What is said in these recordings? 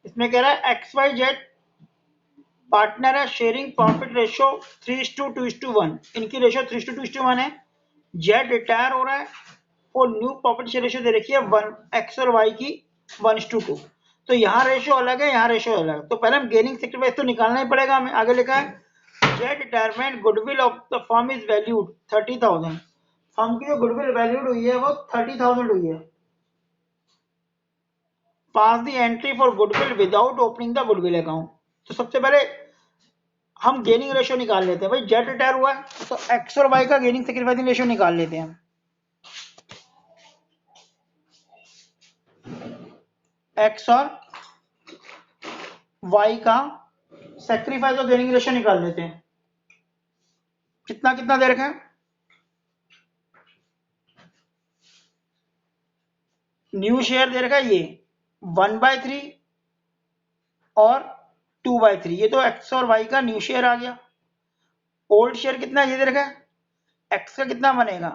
इसमें कह रहा है एक्स वाई जेड पार्टनर है, शेयरिंग प्रॉफिट रेशियो 3:2:1, इनकी रेशियो 3:2:1 है। जेड रिटायर हो रहा है और न्यू प्रॉफिट शेयर रेशियो दे रखी है 1 एक्स और वाई की 1:2। तो यहाँ रेशियो अलग है, यहाँ रेशियो अलग है। तो पहले हम गेनिंग सेक्रीफाइस तो निकालना ही पड़ेगा हमें। आगे लिखा है Z retirement goodwill of the firm is valued 30,000। Firm की जो गुडविल वैल्यूड हुई है वो 30,000 हुई है। Pass the entry for goodwill without opening the goodwill account. तो सबसे पहले हम गेनिंग रेशियो निकाल लेते हैं। भाई जेड रिटायर हुआ है तो एक्स और वाई का गेनिंग सेक्रीफाइसिंग रेशियो निकाल लेते हैं। एक्स और वाई का सेक्रीफाइस और गेनिंग रेशियो निकाल लेते हैं। कितना कितना दे रखा है? न्यू शेयर दे रखा है ये 1/3 और 2/3। ये तो एक्स और वाई का न्यू शेयर आ गया। ओल्ड शेयर कितना ये दे रखा है? एक्स का कितना बनेगा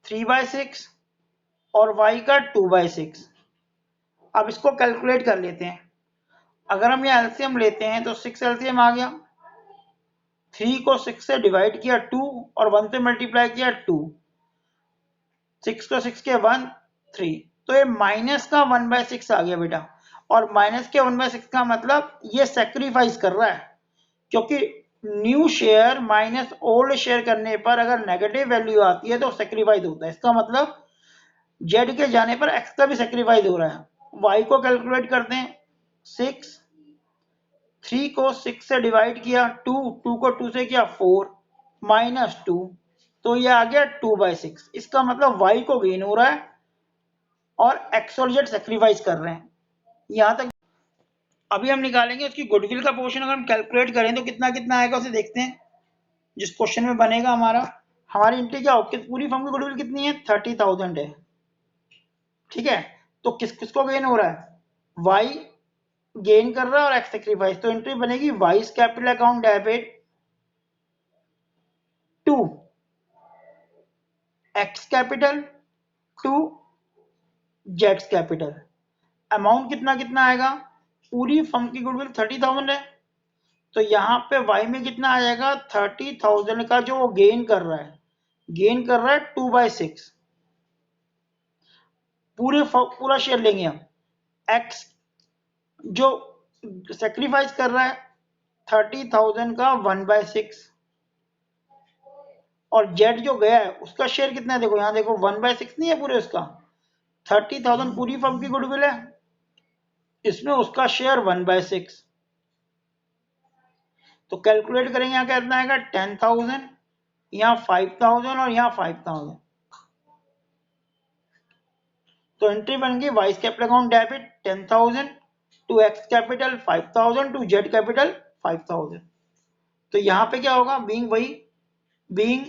3/6 और वाई का 2/6। अब इसको कैलकुलेट कर लेते हैं। अगर हम ये एलसीएम लेते हैं तो 6 एलसीएम आ गया। 3 को 6 से डिवाइड किया 2 और 1 से मल्टीप्लाई किया 2। 6 को 6 के 1 3। तो ये माइनस का 1/6 आ गया बेटा। और माइनस के 1/6 का मतलब ये सेक्रीफाइस कर रहा है, क्योंकि new share minus old share करने पर अगर नेगेटिव वैल्यू आती है तो सेक्रीफाइस होता है। इसका मतलब जेड के जाने पर एक्स का भी सेक्रीफाइस हो रहा है। वाई को कैलकुलेट करते हैं। 6, 3 को 6 से डिवाइड किया 2, 2 को 2 से किया 4 माइनस 2। तो ये आ गया 2/6। इसका मतलब वाई को गेन हो रहा है और एक्स और जेड सेक्रीफाइस कर रहे हैं। यहां तक अभी हम निकालेंगे उसकी गुडविल का पोर्शन। अगर हम कैलकुलेट करें तो कितना कितना आएगा उसे देखते हैं। जिस क्वेश्चन में बनेगा हमारी एंट्री क्या होगी? पूरी फर्म की गुडविल कितनी है? 30,000 है। ठीक है, तो किसको गेन हो रहा है? वाई गेन कर रहा है और एक्स सेक्रीफाइस। तो एंट्री बनेगी Y's capital account debit to X capital to जेड्स कैपिटल। अमाउंट कितना कितना आएगा? पूरी फर्म की गुडविल 30,000 है, तो यहाँ पे वाई में कितना आ जाएगा? 30,000 का जो वो गेन कर रहा है, 2/6। पूरा शेयर लेंगे हम। एक्स जो सेक्रीफाइस कर रहा है 30,000 का 1/6, और जेड जो गया है उसका शेयर कितना है? देखो यहाँ देखो 1/6 नहीं है पूरे उसका। 30,000 पूरी फर्म की गुडविल है, इसमें उसका शेयर 1/6। तो कैलकुलेट करेंगे यहाँ कितना आएगा? 10,000, यहाँ 5,000 और यहाँ 5,000। तो एंट्री बन गई Y's capital account debit 10,000 to X capital 5,000 to Z capital 5,000। तो यहाँ पे क्या होगा? Being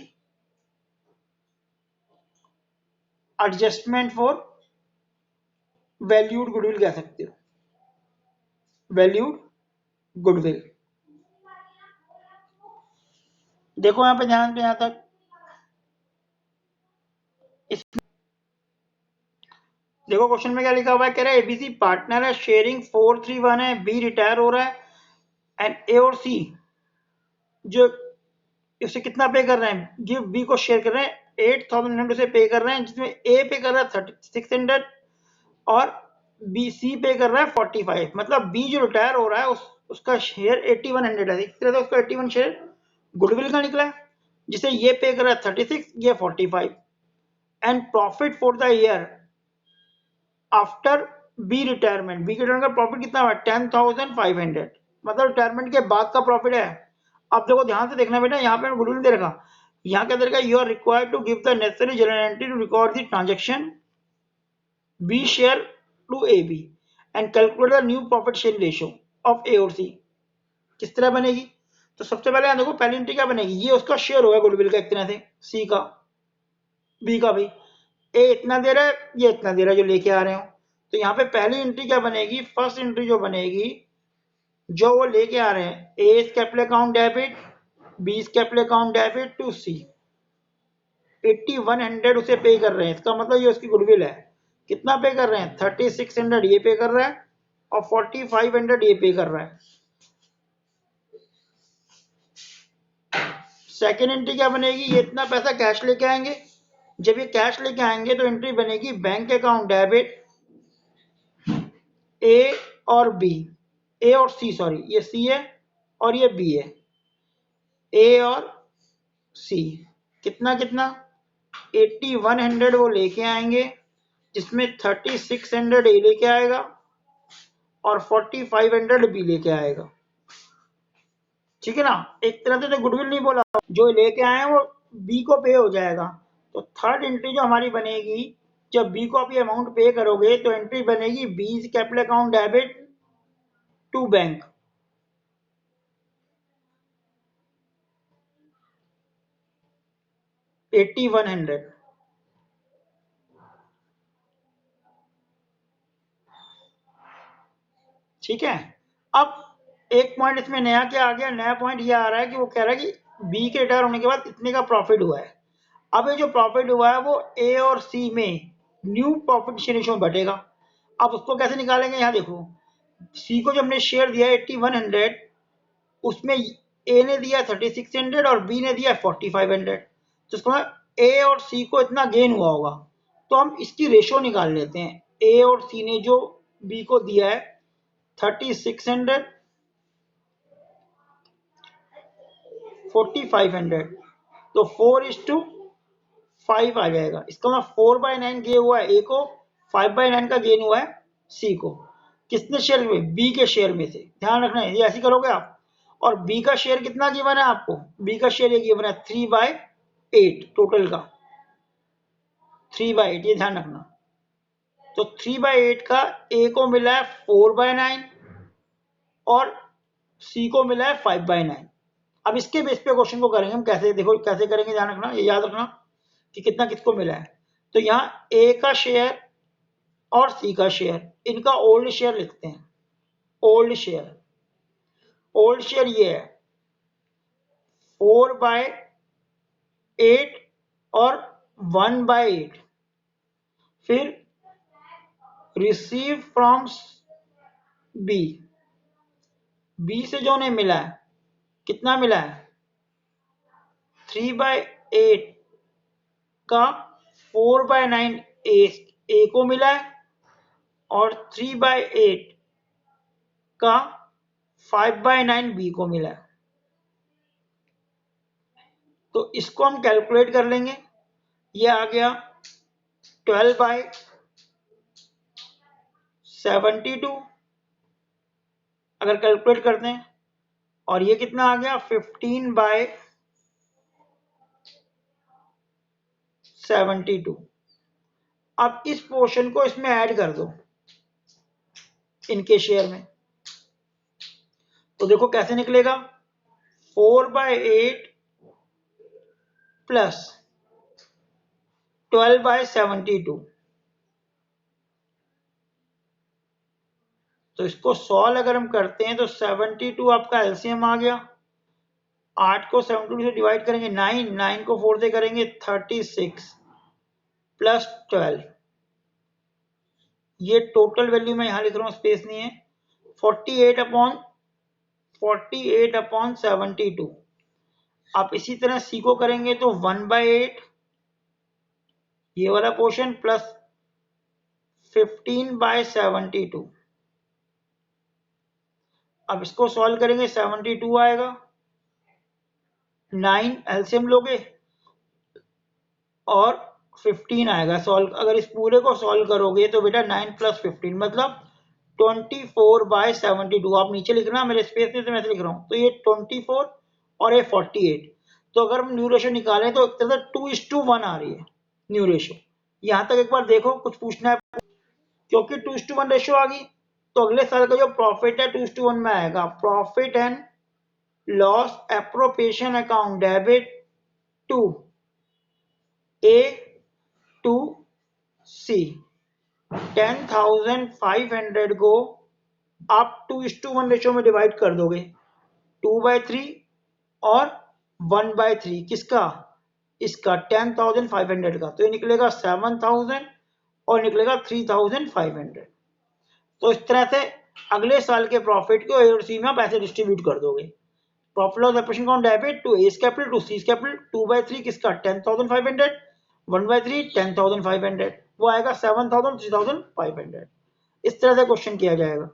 adjustment for valued goodwill कह सकते हो, वैल्यूड गुडविल। देखो यहाँ पे ध्यान पे, यहाँ तक इस देखो क्वेश्चन में क्या लिखा हुआ है। कह रहा है एबीसी पार्टनर है, शेयरिंग 4:3:1 है, बी रिटायर हो रहा है एंड ए और सी जो इसे कितना पे कर रहे हैं? गिव बी को शेयर कर रहे हैं 8,100 से पे कर रहे हैं, जिसमें ए पे कर रहा है 3600 और बी सी पे कर रहा है 45। मतलब बी जो रिटायर हो रहा है उसका शेयर 8100 है। इस तरह से उसका 81 शेयर गुडविल का निकला है, जिसे ये पे कर रहा है 36, ये 45। And profit for the year after B retirement, B के रिटायरमेंट का प्रॉफिट कितना हुआ? 10,500। मतलब रिटायरमेंट के बाद का प्रॉफिट है। अब देखो ध्यान से देखना बेटा, यहाँ पे गुडविल दे रखा, यहाँ क्या दे रखा? You are required to give the necessary journal entry to record the transaction B share to A B and calculate the new profit share ratio of A और सी। किस तरह बनेगी? तो सबसे पहले देखो पहली एंट्री क्या बनेगी? ये उसका शेयर होगा गुडविल का एक तरह से, सी का, बी का भी। ए इतना दे रहा है, ये इतना दे रहा है जो लेके आ रहे हो। तो यहाँ पे पहली एंट्री क्या बनेगी? फर्स्ट एंट्री जो बनेगी, जो वो लेके आ रहे हैं, A capital account debit, B capital account debit to C. 8100 उसे पे कर रहे हैं, इसका मतलब ये उसकी गुडविल है। कितना पे कर रहे हैं? 3600 ये पे कर रहा है और 4500 ये पे कर रहा है। सेकेंड एंट्री क्या बनेगी, ये इतना पैसा कैश लेके आएंगे। जब ये कैश लेके आएंगे तो एंट्री बनेगी बैंक अकाउंट डेबिट ए और बी, ए और सी, सॉरी ये सी है और ये बी है, ए और सी। कितना कितना 8100 वो लेके आएंगे, जिसमें 3600 ए लेके आएगा और 4500 बी लेके आएगा। ठीक है ना, एक तरह से तो गुडविल नहीं बोला, जो लेके आए हैं वो बी को पे हो जाएगा। तो थर्ड एंट्री जो हमारी बनेगी, जब बी को आप ये अमाउंट पे करोगे तो एंट्री बनेगी B capital account debit to bank. $8100। ठीक है, अब एक पॉइंट इसमें नया क्या आ गया, नया पॉइंट ये आ रहा है कि वो कह रहा है कि बी के रिटायर होने के बाद इतने का प्रॉफिट हुआ है। अब ये जो प्रॉफिट हुआ है वो ए और सी में न्यू प्रॉफिट शेयर रेशियो में बटेगा। अब उसको कैसे निकालेंगे, यहाँ देखो, सी को जो हमने शेयर दिया 8100, उसमें ए ने दिया 3600 और बी ने दिया 4500, तो उसको ए और सी को इतना गेन हुआ होगा। तो हम इसकी रेशो निकाल लेते हैं। ए और सी ने जो बी को दिया है 3600 4500, तो 4:5 आ जाएगा। इसका मतलब 4/9 गेन हुआ है ए को, 5/9 का गेन हुआ है सी को। किसने शेयर में, बी के शेयर में से। ध्यान रखना है, ये ऐसे करोगे आप। और बी का शेयर कितना गिवन है आपको, बी का शेयर ये गिवन है 3/8 टोटल का, 3/8, ये ध्यान रखना। तो 3/8 का ए को मिला है 4/9 और सी को मिला है 5/9। अब इसके बेस पे क्वेश्चन को करेंगे हम, कैसे देखो कैसे करेंगे, ध्यान रखना, ये याद रखना कि कितना किसको मिला है। तो यहाँ ए का शेयर और सी का शेयर, इनका ओल्ड शेयर लिखते हैं। ओल्ड शेयर, ओल्ड शेयर ये है 4/8 और 1/8। फिर रिसीव फ्रॉम बी, बी से जो उन्हें मिला है, कितना मिला है 3/8 का 4/9 ए को मिला है और 3/8 का 5/9 बी को मिला है। तो इसको हम कैलकुलेट कर लेंगे, ये आ गया 12/72 अगर कैलकुलेट करते हैं, और ये कितना आ गया 15/72। अब इस पोर्शन को इसमें ऐड कर दो इनके शेयर में, तो देखो कैसे निकलेगा 4/8 प्लस 12/72। तो इसको सॉल्व अगर हम करते हैं तो 72 आपका एलसीएम आ गया, 8 को 72 से डिवाइड करेंगे 9, 9 को 4 से करेंगे 36 प्लस 12। ये टोटल वैल्यू मैं यहां लिख रहा हूं, स्पेस नहीं है, 48/72। आप इसी तरह सी को करेंगे तो 1/8 ये वाला पोर्शन प्लस 15/72। अब इसको सॉल्व करेंगे 72 आएगा, 9 एलसीएम लोगे और 15 आएगा। सॉल्व अगर इस पूरे को सॉल्व करोगे तो बेटा 9 + 15 मतलब 24/72। आप नीचे लिखना, मेरे स्पेस में मैं लिख रहा हूँ, तो ये 24 और ये 48। तो अगर हम न्यू रेशो निकालें तो एक तरह से 2:1 आ रही है न्यू रेशो। यहां तक एक बार देखो, कुछ पूछना है, क्योंकि 2:1 रेशो आ गई तो अगले साल का जो प्रॉफिट है 2:1 में आएगा। Profit and loss appropriation account debit to A to C, 10,500 को आप 2:1 रेशो में डिवाइड कर दोगे, 2/3 और 1/3 किसका, इसका 10,500 का, तो ये निकलेगा 7,000 और निकलेगा 3,500। तो इस तरह से अगले साल के प्रॉफिट को ए और सी में आप ऐसे डिस्ट्रीब्यूट कर दोगे। Profit loss operation account debit to S capital to C capital 2/3 किसका 10,500, 1/3 10,500, वो आएगा 7,000 3,500। इस तरह से क्वेश्चन किया जाएगा।